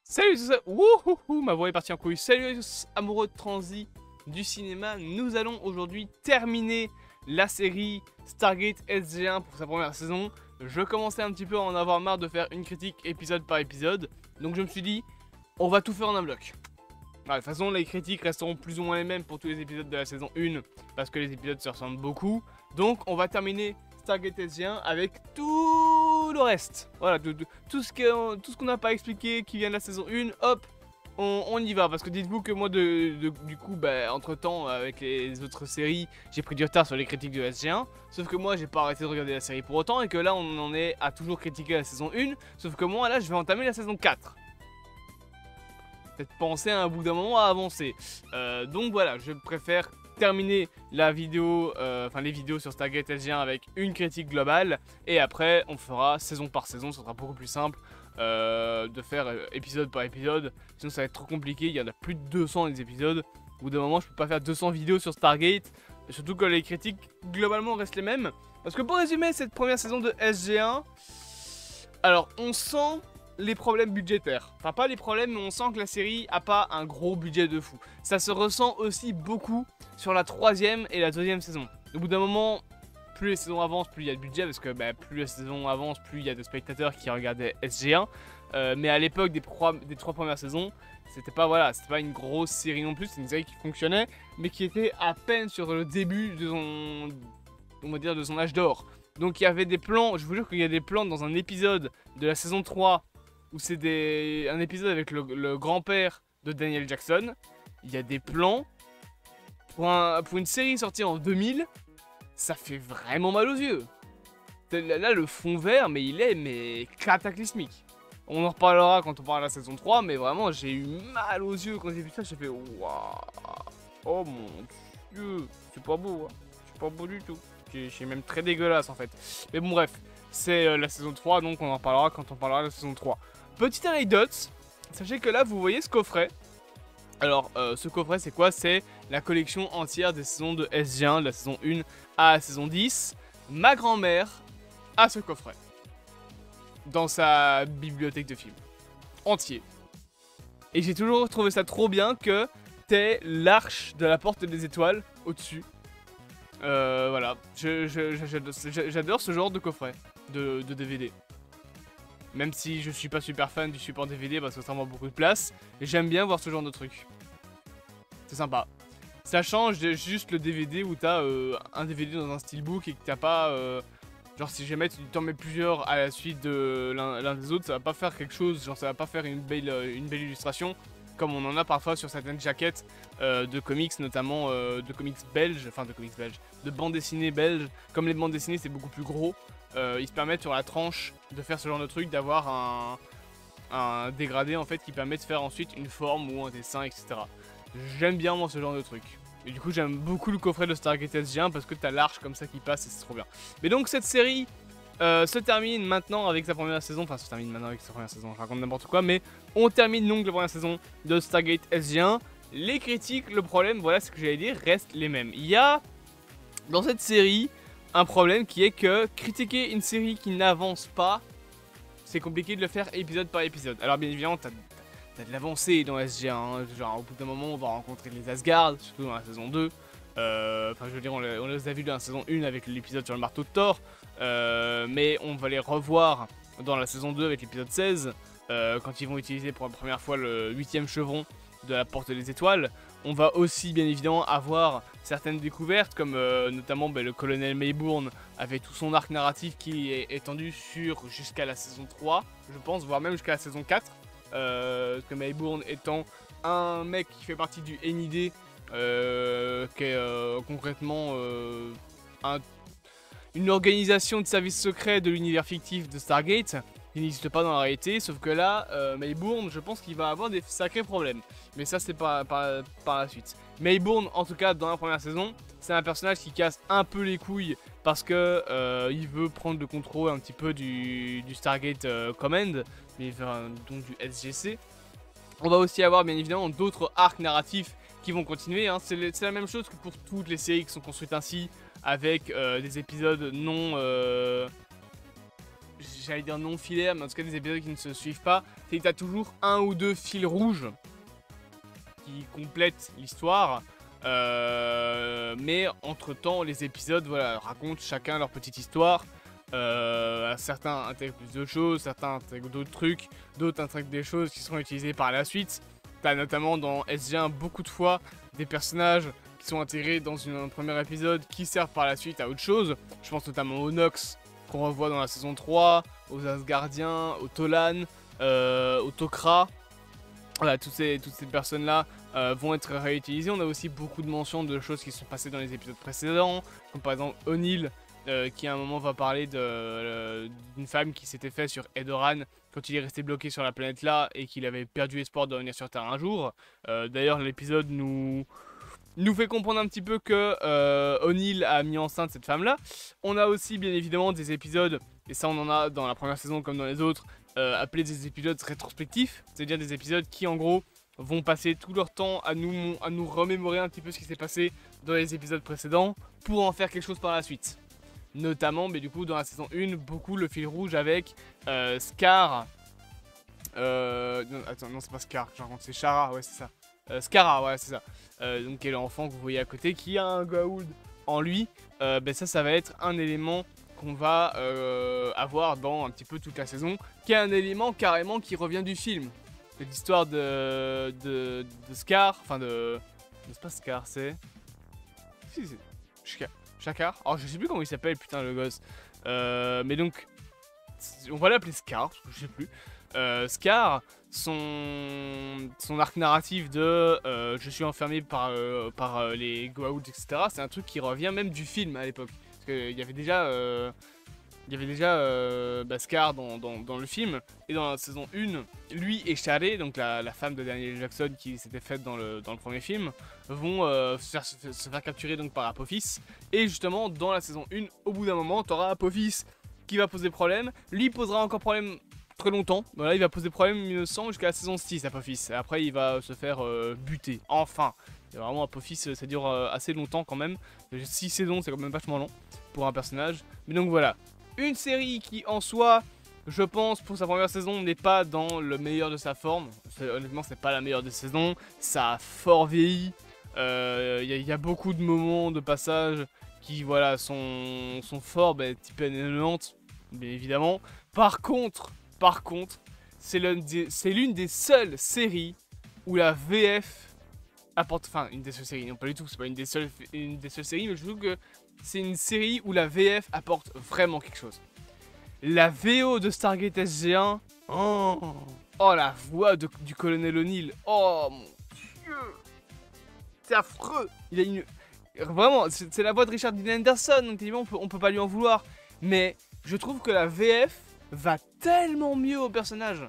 Salut tout ça, wouhouhou, ma voix est partie en couille. Salut à tous, amoureux de transi du cinéma. Nous allons aujourd'hui terminer la série Stargate SG1 pour sa première saison. Je commençais un petit peu à en avoir marre de faire une critique épisode par épisode. Donc je me suis dit, on va tout faire en un bloc. Voilà, de toute façon, les critiques resteront plus ou moins les mêmes pour tous les épisodes de la saison 1. Parce que les épisodes se ressemblent beaucoup. Donc on va terminer Stargate SG1 avec tout le reste. Voilà, tout ce qu'on n'a pas expliqué qui vient de la saison 1, hop, on y va. Parce que dites-vous que moi, du coup, entre temps, avec les autres séries, j'ai pris du retard sur les critiques de SG1. Sauf que moi, j'ai pas arrêté de regarder la série pour autant. Et que là, on en est à toujours critiquer la saison 1. Sauf que moi, là, je vais entamer la saison 4. Peut-être penser à un bout d'un moment à avancer. Donc voilà, je préfère terminer la vidéo, les vidéos sur Stargate SG1 avec une critique globale. Et après, on fera saison par saison, ça sera beaucoup plus simple de faire épisode par épisode. Sinon, ça va être trop compliqué, il y en a plus de 200 les épisodes. Au bout d'un moment, je peux pas faire 200 vidéos sur Stargate. Surtout que les critiques, globalement, restent les mêmes. Parce que pour résumer cette première saison de SG1, alors, on sent les problèmes budgétaires. Enfin, pas les problèmes, mais on sent que la série a pas un gros budget de fou. Ça se ressent aussi beaucoup sur la troisième et la deuxième saison. Au bout d'un moment, plus les saisons avancent, plus il y a de budget, parce que plus la saison avance, plus il y a de spectateurs qui regardaient SG1. Mais à l'époque des trois premières saisons, c'était pas une grosse série non plus, c'est une série qui fonctionnait, mais qui était à peine sur le début de son âge d'or. Donc il y avait des plans, je vous jure qu'il y a des plans dans un épisode de la saison 3 où c'est un épisode avec le grand-père de Daniel Jackson. Il y a des plans, pour une série sortie en 2000, ça fait vraiment mal aux yeux. Là, le fond vert, mais il est cataclysmique. On en reparlera quand on parlera de la saison 3, mais vraiment, j'ai eu mal aux yeux quand j'ai vu ça. J'ai fait, waouh, oh mon dieu, c'est pas beau, hein. C'est pas beau du tout. C'est même très dégueulasse en fait. Mais bon, bref, c'est la saison 3, donc on en reparlera quand on parlera de la saison 3. Petite anecdote, sachez que là, vous voyez ce coffret. Alors, ce coffret, c'est quoi? C'est la collection entière des saisons de SG1, de la saison 1 à la saison 10. Ma grand-mère a ce coffret dans sa bibliothèque de films, entier. Et j'ai toujours trouvé ça trop bien que t'aies l'arche de la porte des étoiles au-dessus. Voilà, j'adore ce genre de coffret de DVD. Même si je suis pas super fan du support DVD parce que ça prend beaucoup de place, j'aime bien voir ce genre de truc. C'est sympa. Ça change de juste le DVD où t'as un DVD dans un steelbook et que t'as pas... genre si jamais tu t'en mets plusieurs à la suite de l'un des autres, ça va pas faire quelque chose, genre ça va pas faire une belle illustration. Comme on en a parfois sur certaines jaquettes de comics, notamment de comics belges, de bandes dessinées belges. Comme les bandes dessinées c'est beaucoup plus gros, ils se permettent sur la tranche de faire ce genre de truc, d'avoir un dégradé en fait qui permet de faire ensuite une forme ou un dessin, etc. J'aime bien moi ce genre de truc. Et du coup j'aime beaucoup le coffret de Stargate SG1 parce que t'as l'arche comme ça qui passe et c'est trop bien. Mais donc cette série se termine maintenant avec sa première saison, enfin se termine maintenant avec sa première saison, je raconte n'importe quoi, mais on termine donc la première saison de Stargate SG1. Les critiques, le problème, voilà ce que j'allais dire, restent les mêmes. Il y a dans cette série un problème qui est que critiquer une série qui n'avance pas, c'est compliqué de le faire épisode par épisode. Alors bien évidemment, t'as de l'avancée dans SG1, hein, genre au bout d'un moment on va rencontrer les Asgard, surtout dans la saison 2. Enfin je veux dire, on les a vus dans la saison 1 avec l'épisode sur le marteau de Thor. Mais on va les revoir dans la saison 2 avec l'épisode 16 quand ils vont utiliser pour la première fois le 8ème chevron de la porte des étoiles. On va aussi bien évidemment avoir certaines découvertes comme notamment le colonel Maybourne avec tout son arc narratif qui est étendu jusqu'à la saison 3 je pense, voire même jusqu'à la saison 4 que Maybourne étant un mec qui fait partie du NID qui est concrètement une organisation de service secret de l'univers fictif de Stargate, qui n'existe pas dans la réalité, sauf que là, Maybourne, je pense qu'il va avoir des sacrés problèmes. Mais ça, c'est par la suite. Maybourne, en tout cas, dans la première saison, c'est un personnage qui casse un peu les couilles parce que il veut prendre le contrôle un petit peu du Stargate Command, mais donc du SGC. On va aussi avoir, bien évidemment, d'autres arcs narratifs qui vont continuer, hein. C'est la même chose que pour toutes les séries qui sont construites ainsi, avec des épisodes j'allais dire non filaires, mais en tout cas des épisodes qui ne se suivent pas, c'est que tu as toujours un ou deux fils rouges qui complètent l'histoire. Mais entre temps, les épisodes racontent chacun leur petite histoire. Certains intègrent plus de choses, certains intègrent d'autres trucs, d'autres intègrent des choses qui seront utilisées par la suite. T'as notamment dans SG1 beaucoup de fois des personnages qui sont intégrés dans un premier épisode qui servent par la suite à autre chose. Je pense notamment aux Nox qu'on revoit dans la saison 3, aux Asgardiens, aux Tolan, aux Tok'ra. Voilà, toutes ces personnes-là vont être réutilisées. On a aussi beaucoup de mentions de choses qui sont passées dans les épisodes précédents, comme par exemple O'Neill, qui à un moment va parler d'une femme qui s'était faite sur Edoran quand il est resté bloqué sur la planète là et qu'il avait perdu espoir de revenir sur Terre un jour. D'ailleurs, l'épisode nous fait comprendre un petit peu que O'Neill a mis enceinte cette femme-là. On a aussi bien évidemment des épisodes, et ça on en a dans la première saison comme dans les autres, appelés des épisodes rétrospectifs, c'est-à-dire des épisodes qui en gros vont passer tout leur temps à nous remémorer un petit peu ce qui s'est passé dans les épisodes précédents pour en faire quelque chose par la suite. Notamment, mais du coup dans la saison 1, beaucoup le fil rouge avec Scar. Non, attends, non c'est pas Scar, je raconte, c'est Shara, ouais c'est ça. Skara, ouais c'est ça. Donc qui est l'enfant que vous voyez à côté, qui a un Goa'uld en lui. Ça va être un élément qu'on va avoir dans un petit peu toute la saison, qui est un élément carrément qui revient du film. C'est l'histoire de Scar, enfin de... C'est pas Scar, c'est... Si, c'est... Shakar. Oh, je sais plus comment il s'appelle, putain, le gosse. Mais donc, on va l'appeler Scar, parce que je sais plus. Scar, son arc narratif de je suis enfermé par les Goa'uld, etc. C'est un truc qui revient même du film à l'époque. Parce qu'il y avait déjà... Scar dans le film, et dans la saison 1, lui et Shari, donc la femme de Daniel Jackson qui s'était faite dans le premier film, vont se faire capturer donc par Apophis. Et justement, dans la saison 1, au bout d'un moment, tu auras Apophis qui va poser problème. Lui posera encore problème très longtemps. Voilà, il va poser problème, il me semble, jusqu'à la saison 6, Apophis. Et après, il va se faire buter. Enfin, et vraiment, Apophis, ça dure assez longtemps quand même. 6 saisons, c'est quand même vachement long pour un personnage. Mais donc voilà. Une série qui, en soi, je pense, pour sa première saison, n'est pas dans le meilleur de sa forme. Honnêtement, c'est pas la meilleure des saisons. Ça a fort vieilli. Y a beaucoup de moments de passage qui, voilà, sont forts, type années 90, bien évidemment. Par contre, c'est l'une des seules séries où la VF apporte... Enfin, une des seules séries, non pas du tout, c'est pas une des seules séries, mais je trouve que c'est une série où la VF apporte vraiment quelque chose. La VO de Stargate SG1, oh la voix du colonel O'Neill, oh mon dieu, c'est affreux. Il a une... Vraiment, c'est la voix de Richard Dean Anderson, donc évidemment on peut pas lui en vouloir. Mais je trouve que la VF va tellement mieux au personnage.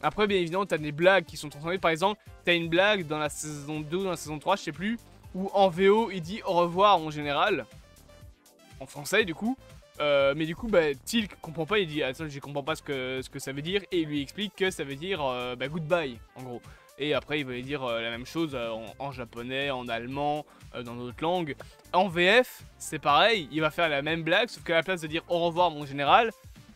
Après, bien évidemment, t'as des blagues qui sont transformées. Par exemple, t'as une blague dans la saison 2 ou dans la saison 3, je sais plus, où en VO, il dit au revoir en général. En français, du coup. Mais du coup, Teal'c comprend pas, il dit attends, je comprends pas ce que ça veut dire. Et il lui explique que ça veut dire goodbye, en gros. Et après, il va lui dire la même chose en japonais, en allemand, dans d'autres langues. En VF, c'est pareil, il va faire la même blague, sauf qu'à la place de dire au revoir mon général,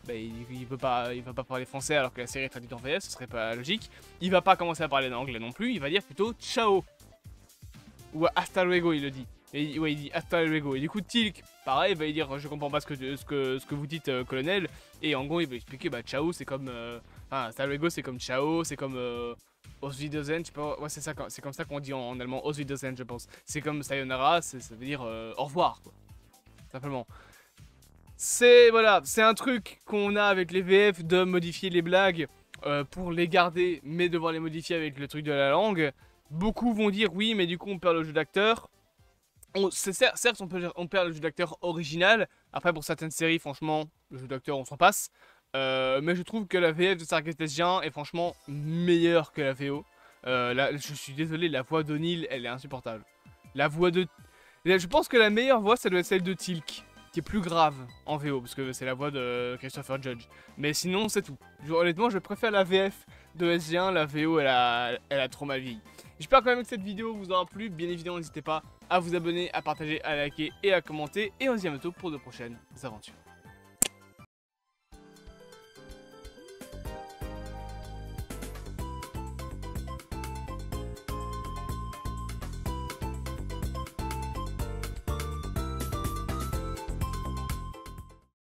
il va pas parler français alors que la série est traduite en VF, ce serait pas logique. Il va pas commencer à parler en anglais non plus, il va dire plutôt ciao. Ou hasta luego, il le dit. Et ouais, il dit hasta luego. Et du coup, Teal'c, pareil, il va lui dire je comprends pas ce que vous dites, colonel. Et en gros, il va expliquer ciao, c'est comme. Hasta luego, c'est comme ciao, c'est comme. Auf Wiedersehen, je sais pas, ouais, c'est comme ça qu'on dit en allemand, Auf Wiedersehen, je pense. C'est comme sayonara, ça veut dire au revoir, quoi. Simplement. Voilà, c'est un truc qu'on a avec les VF de modifier les blagues pour les garder, mais devoir les modifier avec le truc de la langue. Beaucoup vont dire oui, mais du coup on perd le jeu d'acteur. Certes, on perd le jeu d'acteur original. Après, pour certaines séries, franchement, le jeu d'acteur, on s'en passe. Mais je trouve que la VF de Stargate SG1 est franchement meilleure que la VO. Là, je suis désolé, la voix d'O'Neill, elle est insupportable. La voix de... Je pense que la meilleure voix, ça doit être celle de Teal'c, qui est plus grave en VO, parce que c'est la voix de Christopher Judge. Mais sinon, c'est tout. Honnêtement, je préfère la VF de SG1, la VO, elle a trop mal vieilli. J'espère quand même que cette vidéo vous aura plu. Bien évidemment, n'hésitez pas à vous abonner, à partager, à liker et à commenter. Et on se dit à bientôt pour de prochaines aventures.